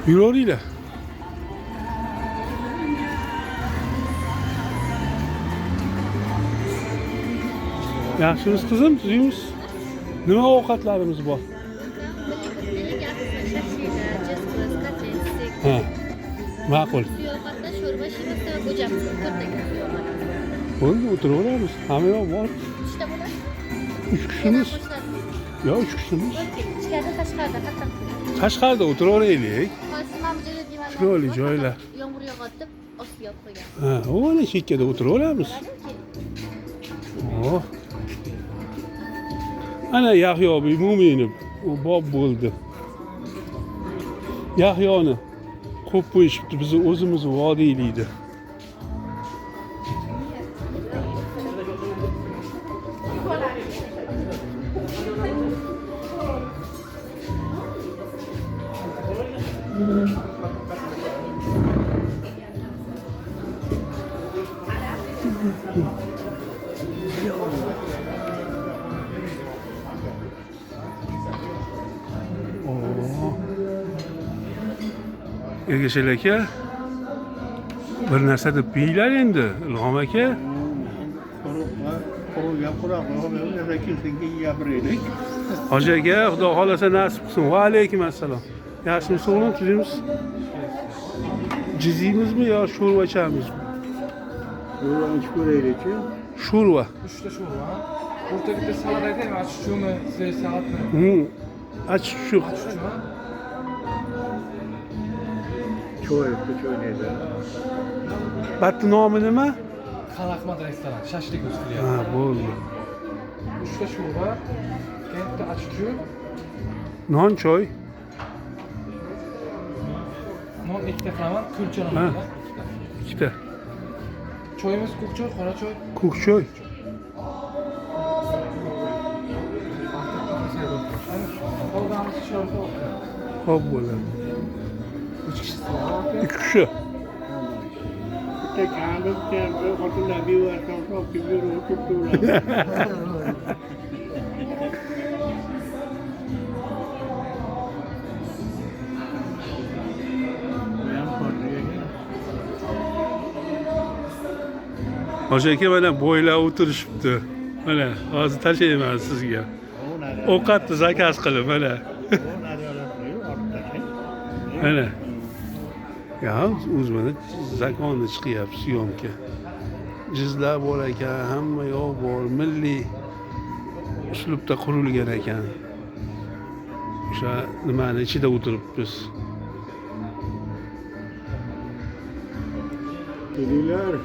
Yuraveringlar. Yaxshimiz qizim, tuzimiz. Nima ovqatlarimiz bor? Ha. Ma'qul. Ziyofatda sho'rva, shirinlik va go'jak. To'rttaga ziyofat. Bo'ldi, o'tiraveramiz. Hamma yoq bor. Ishda bo'ladi. 3 kishimiz. Yo, 3 kishimiz. Ichkarida, tashqarida, qattiq. Tashqarida o'tiraveraylik. Hozir mana bu joyda divan. Chiroyli joylar. Yomg'ir yog'adi deb ostiga olib qo'ygan. Ha, o'g'li chekkada o'tiraveramiz. Oh. Ana Yahyo Mo'minov u bob bo'ldi. Yahyoni qo'yib qo'yishibdi, bizni o'zimizni vodiylikda. Ergashal aka, bir narsa deb biylar endi, Ilhom aka. Hoji aka, xudo xolasa nasib qilsin. Va alaykum assalom. Yaxshimisiz o'g'lim, tuzimiz? Jizimizmi yo sho'rva ichamizmi? Sho'rva ichib ko'raylik-chi. Sho'rva. 3 ta sho'rva. O'rtaga bitta salat aytaymi? Achchiqmi, siz salatmi? Achchiq. Achchiqmi? Choy neydi? Batni nomi nima? Xan Ahmad restoran, shashlik ustilyapti. Ha, bo'ldi. 3 ta sho'rva, bitta achchiq, Non, choy. non 2 ta qilaman, kulcha Ha. non. 2 ta. Choyimiz ko'k choy, qora choy. Ko'k choy. Qolganimiz sho'rva. Xo'p bo'ladi. 3 kishi bor. 2 kishi. Bitta kamib xotinlar bevarsan topib yurib turibdilar. Hoji aka mana bo'ylab o'tirishibdi. Mana hozir tashlayman sizga. Ovqatni zakaz qilib mana. Mana. Ya, o'zimni zakonni chiqyapti syomka. Jizlar bor ekan, hamma yoq bor, milliy uslubda qurilgan ekan. O'sha nimani ichida o'tiribmiz. Kelinglar.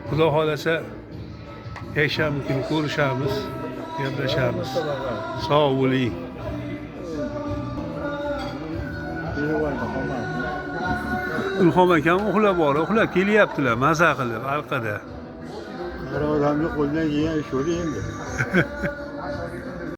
Xudo xolasa yakshanba kuni ko'rishamiz, gaplashamiz. Sog' bo'ling. Ilhom akam uxlab kelyaptilar, maza qilib halqada. Har odamni qo'ldan yegan sho'ri endi.